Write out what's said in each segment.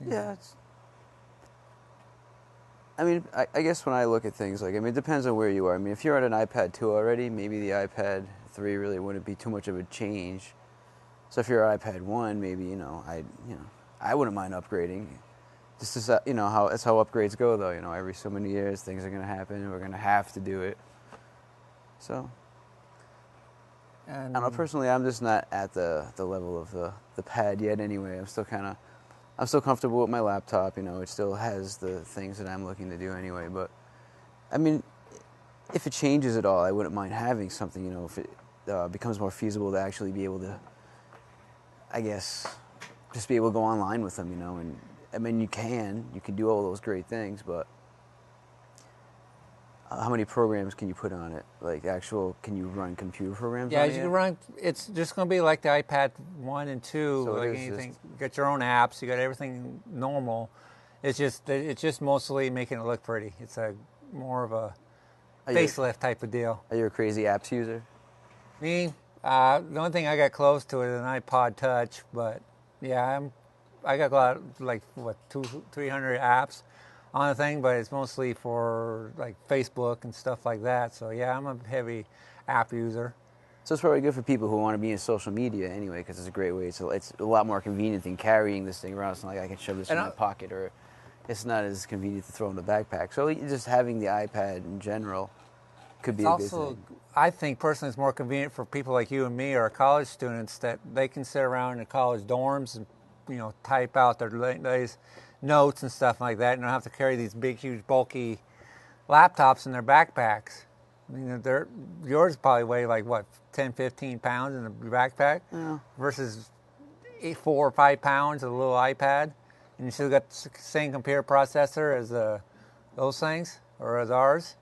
Yeah, I mean, I guess when I look at things, like, I mean, it depends on where you are. I mean, if you're on an iPad 2 already, maybe the iPad 3 really wouldn't be too much of a change. So if you're on iPad 1, maybe, I wouldn't mind upgrading. Just as, that's how upgrades go, though. Every so many years, things are going to happen, and we're going to have to do it. So, I don't know, personally, I'm just not at the level of the pad yet anyway. I'm still comfortable with my laptop, it still has the things that I'm looking to do anyway. But, I mean, if it changes at all, I wouldn't mind having something, if it becomes more feasible to actually be able to, I guess, just be able to go online with them, and, I mean, you can do all those great things, but how many programs can you put on it? Like, can you run computer programs on it? Yeah, you can run, it's just going to be like the iPad 1 and 2, so like anything. You got your own apps, you got everything normal. It's just mostly making it look pretty. It's more of a facelift type of deal. Are you a crazy apps user? Me, the only thing I got close to is an iPod Touch, but yeah, I got a lot, like, 200-300 apps on the thing, but it's mostly for like Facebook and stuff like that. So yeah, I'm a heavy app user. So it's probably good for people who want to be in social media anyway, because it's a great way. It's a lot more convenient than carrying this thing around. It's not like I can shove this in my pocket, or it's not as convenient to throw in the backpack. So just having the iPad in general could be a good thing. I think personally, it's more convenient for people like you and me, or college students, that they can sit around in the college dorms and type out their latest notes and stuff like that, and don't have to carry these big, huge, bulky laptops in their backpacks. I mean, yours probably weigh like, 10, 15 pounds in a backpack, versus 4 or 5 pounds of a little iPad, and you still got the same computer processor as those things, or as ours.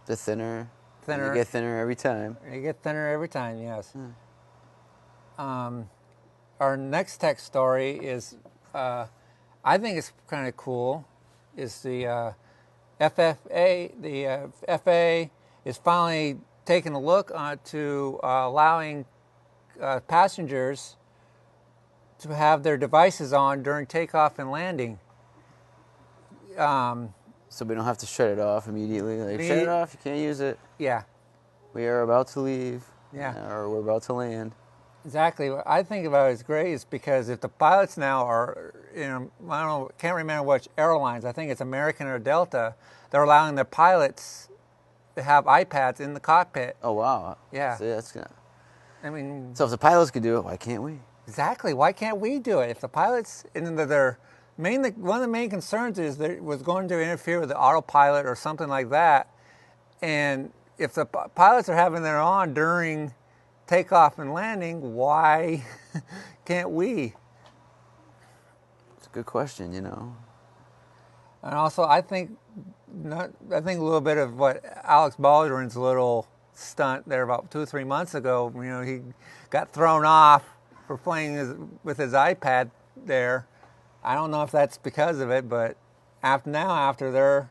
The thinner. You get thinner every time. You get thinner every time, yes. Our next tech story is, I think it's kind of cool, is the FFA. The FAA is finally taking a look to allowing passengers to have their devices on during takeoff and landing. So we don't have to shut it off immediately. Like, shut it off, you can't use it. Yeah. We are about to leave. Yeah. Or we're about to land. Exactly. What I think about it is great is because if the pilots now are, I don't know, can't remember which airlines, I think it's American or Delta, they're allowing their pilots to have iPads in the cockpit. Oh, wow. Yeah. So that's gonna... I mean... So if the pilots could do it, why can't we? Exactly. Why can't we do it? If the pilots, and one of the main concerns is that it was going to interfere with the autopilot or something like that. And if the pilots are having their on during takeoff and landing, why can't we? It's a good question, And also, I think a little bit of what Alex Baldwin's little stunt there about 2 or 3 months ago. He got thrown off for playing with his iPad there. I don't know if that's because of it, but after they're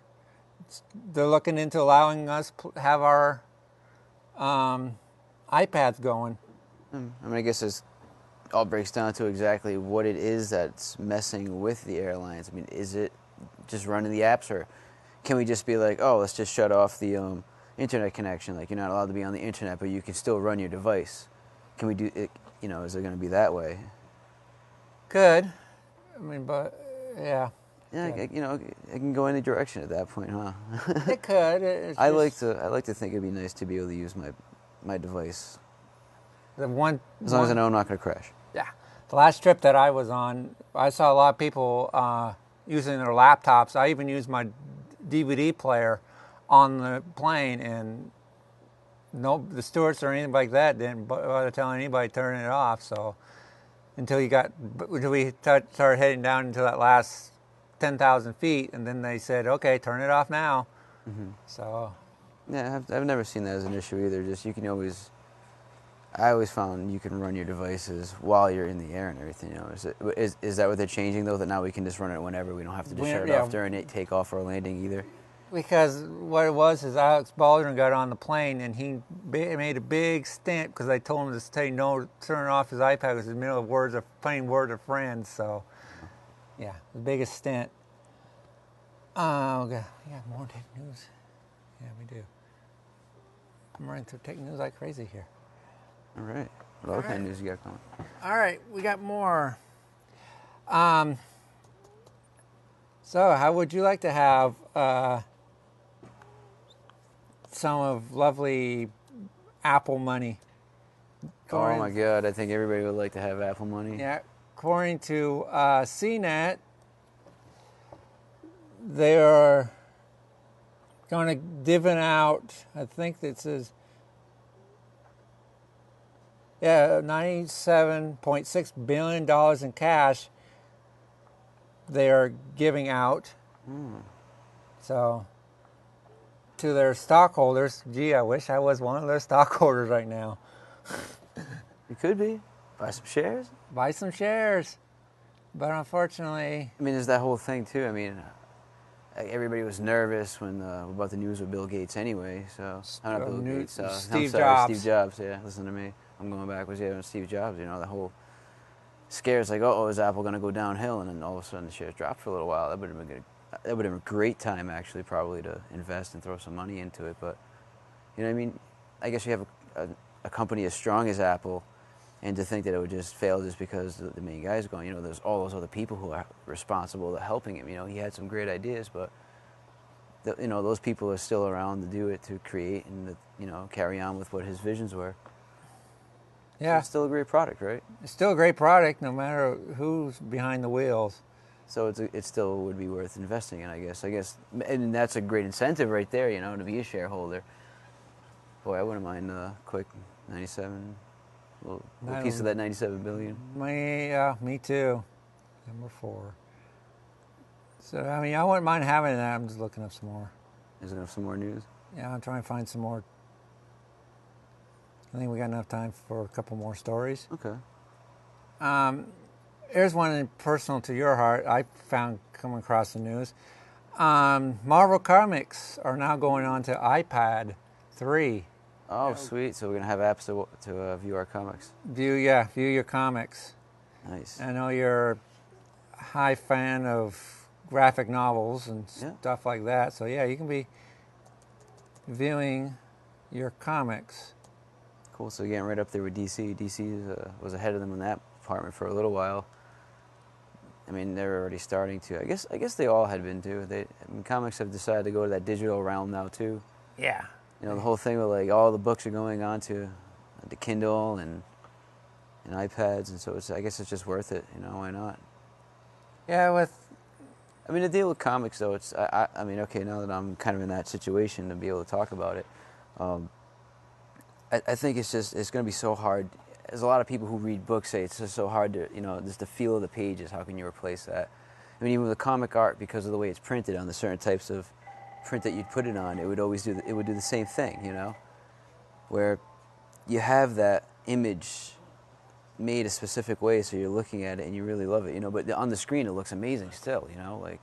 looking into allowing us have our iPads going. I mean, I guess it all breaks down to exactly what it is that's messing with the airlines. I mean, is it just running the apps, or can we just be like, oh, let's just shut off the internet connection? Like, you're not allowed to be on the internet, but you can still run your device. Can we do it? Is it going to be that way? Good. I mean, but yeah. Yeah, it can go any direction at that point, huh? It could. I like to think it'd be nice to be able to use my device. As long as I know I'm not going to crash. Yeah. The last trip that I was on, I saw a lot of people using their laptops. I even used my DVD player on the plane, and the stewards or anything like that didn't bother telling anybody to turn it off. So until we started heading down into that last 10,000 feet, and then they said, okay, turn it off now. Mm-hmm. So yeah, I've never seen that as an issue either. Just I always found you can run your devices while you're in the air and everything. Is that what they're changing though? That now we can just run it whenever, we don't have to just shut it off during takeoff or landing either? Because what it was is Alex Baldwin got on the plane, and he made a big stint because I told him to say no, turn off his iPad because in the middle of playing Words of Friends. So Yeah, the biggest stint. Oh, God. We got more tech news. Yeah, we do. I'm running through tech news like crazy here. All right. What other kind of news you got going? All right, we got more. So, how would you like to have some of lovely Apple money? Oh my God! I think everybody would like to have Apple money. Yeah, according to CNET, they are going to divvy out, I think it says, $97.6 billion in cash they are giving out. So, to their stockholders, gee, I wish I was one of their stockholders right now. You could be. Buy some shares. Buy some shares. But unfortunately... I mean, there's that whole thing, too. I mean, everybody was nervous when about the news with Bill Gates anyway, so... not Bill Gates. Steve Jobs. Steve Jobs, yeah. Listen to me. I'm going backwards. Yeah, Steve Jobs, you know, the whole... scares like, oh, is Apple going to go downhill? And then all of a sudden the shares dropped for a little while. That would have been good. That would have been a great time, actually, probably to invest and throw some money into it. But, you know what I mean? I guess you have a company as strong as Apple, and to think that it would just fail just because the main guy's going, you know, there's all those other people who are responsible to helping him. You know, he had some great ideas, but, you know, those people are still around to do it, to create and, to, you know, carry on with what his visions were. Yeah. So it's still a great product, right? It's still a great product no matter who's behind the wheels. So it still would be worth investing in, I guess. And that's a great incentive right there, you know, to be a shareholder. Boy, I wouldn't mind a quick 97, little piece of that 97 billion. Me too. Number 4. So, I mean, I wouldn't mind having that. I'm just looking up some more. Is there some more news? Yeah, I'm trying to find some more. I think we got enough time for a couple more stories. Okay. Here's one personal to your heart. I found coming across the news. Marvel Comics are now going on to iPad 3. Oh, sweet. So we're going to have apps to view our comics. View your comics. Nice. I know you're a high fan of graphic novels and stuff like that. So, yeah, you can be viewing your comics. Cool. So getting right up there with DC. DC was ahead of them in that department for a little while. I mean, they're already starting to. I guess they all had been too. Comics have decided to go to that digital realm now too. Yeah. You know, the whole thing with like all the books are going on to the Kindle and iPads, and so I guess it's just worth it. You know, why not? Yeah. I mean, the deal with comics though, I mean, okay, now that I'm kind of in that situation to be able to talk about it, I think it's going to be so hard. There's a lot of people who read books say it's just so hard to, you know, just the feel of the pages. How can you replace that? I mean, even with the comic art, because of the way it's printed on the certain types of print that you'd put it on, it would do the same thing, you know, where you have that image made a specific way, so you're looking at it and you really love it, you know. But on the screen, it looks amazing still, you know. Like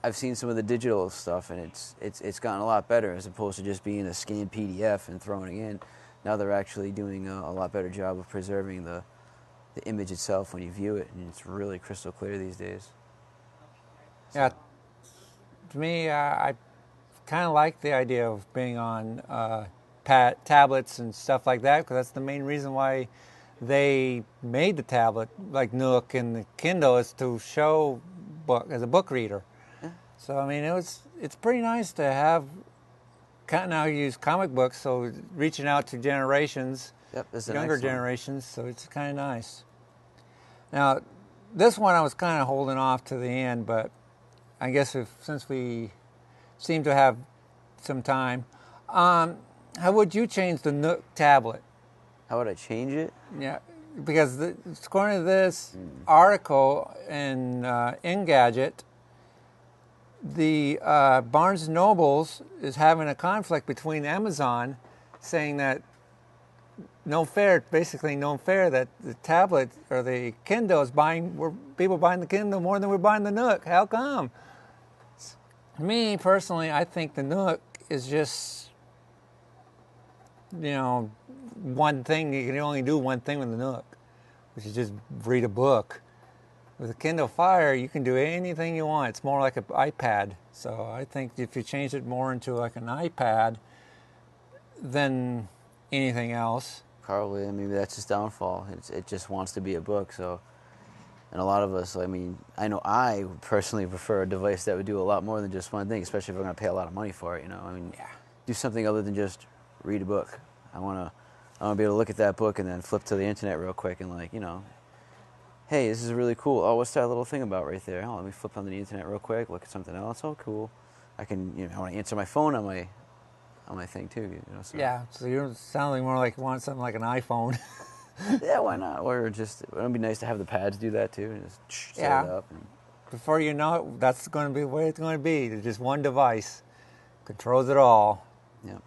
I've seen some of the digital stuff, and it's gotten a lot better as opposed to just being a scanned PDF and throwing it in. Now they're actually doing a lot better job of preserving the image itself when you view it, and it's really crystal clear these days. Yeah, to me, I kind of like the idea of being on tablets and stuff like that, because that's the main reason why they made the tablet, like Nook and the Kindle, is to show book as a book reader. Yeah. So I mean, it's pretty nice to have. Now use comic books, so reaching out to generations, younger generations, so it's kind of nice. Now, this one I was kind of holding off to the end, but I guess since we seem to have some time, how would you change the Nook tablet? How would I change it? Yeah, because according to this article in Engadget, the Barnes & Nobles is having a conflict between Amazon, saying that basically no fair that the tablet or the Kindle is people buying the Kindle more than we're buying the Nook. How come? Me personally, I think the Nook is just, you know, one thing. You can only do one thing with the Nook, which is just read a book. With a Kindle Fire, you can do anything you want. It's more like an iPad. So I think if you change it more into like an iPad than anything else. Probably. I mean, that's its downfall. It just wants to be a book. So, and a lot of us, I mean, I know I personally prefer a device that would do a lot more than just one thing, especially if I'm going to pay a lot of money for it. You know, I mean, do something other than just read a book. I want to be able to look at that book and then flip to the internet real quick and, like, you know, hey, this is really cool. Oh, what's that little thing about right there? Oh, let me flip on the internet real quick, look at something else. Oh, cool. I can, you know, I want to answer my phone on my thing too. You know, so. Yeah, so you're sounding more like you want something like an iPhone. Yeah, why not? Or just, it would be nice to have the pads do that too, and just set it up. And before you know it, that's going to be the way it's going to be. There's just one device controls it all. Yeah.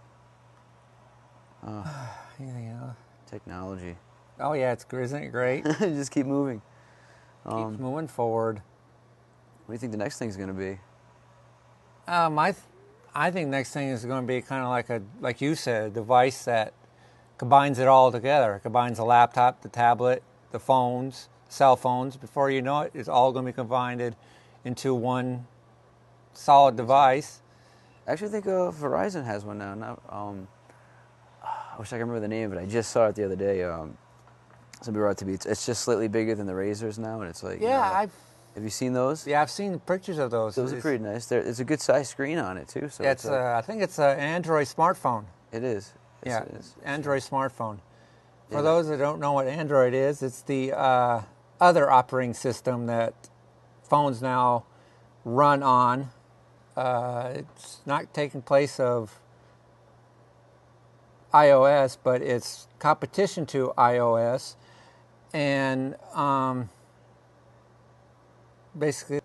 Anything else? Technology. Oh yeah, isn't it great? Just keep moving. Keeps moving forward. What do you think the next thing's going to be? I think next thing is going to be kind of like you said, a device that combines it all together. It combines the laptop, the tablet, the phones, cell phones. Before you know it, it's all going to be combined into one solid device. I actually think Verizon has one now. I wish I could remember the name, but I just saw it the other day. Somebody brought it to me. It's just slightly bigger than the Razors now, and it's like, yeah, you know, have you seen those? Yeah, I've seen pictures of those. Those are pretty nice. There's a good size screen on it too. So yeah, it's I think it's an Android smartphone. It is. Yeah, it is. Android smartphone. For those that don't know what Android is, it's the other operating system that phones now run on. It's not taking place of iOS, but it's competition to iOS, and basically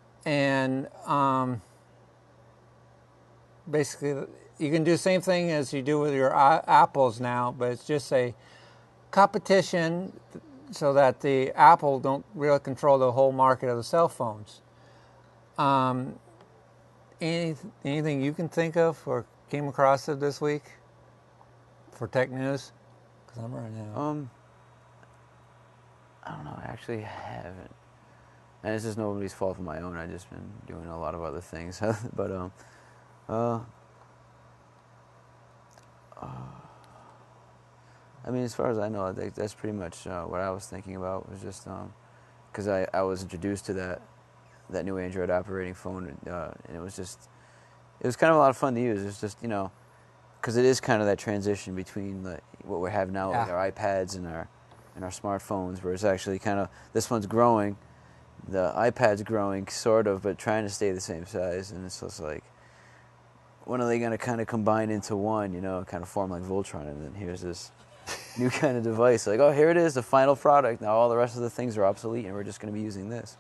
you can do the same thing as you do with your Apples now, but it's just a competition so that the Apple don't really control the whole market of the cell phones. Anything you can think of or came across it this week for tech news? Because I'm running out. I don't know. I actually haven't. And this is nobody's fault of my own. I've just been doing a lot of other things. But I mean, as far as I know, I think that's pretty much what I was thinking about. Was just because I was introduced to that new Android operating phone, and it was kind of a lot of fun to use. It's just, you know, because it is kind of that transition between what we have now with our iPads and our smartphones, where it's actually kind of, this one's growing, the iPad's growing sort of, but trying to stay the same size, and it's just like, when are they going to kind of combine into one, you know, kind of form like Voltron, and then here's this new kind of device, like, oh, here it is, the final product, now all the rest of the things are obsolete, and we're just going to be using this.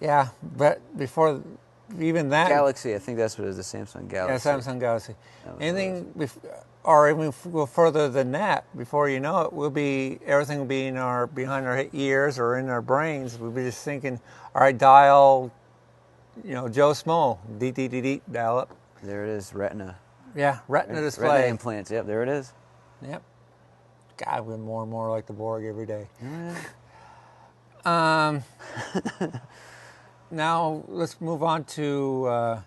Yeah, but before even that... Galaxy, I think that's what it is, the Samsung Galaxy. Yeah, Samsung Galaxy. Anything, or even go further than that, before you know it, everything will be behind our ears or in our brains. We'll be just thinking, all right, dial, you know, Joe Smo, D, dial up. There it is, Retina. Yeah, Retina display. Retina implants, yep, there it is. Yep. God, we're more and more like the Borg every day. Yeah. Now let's move on to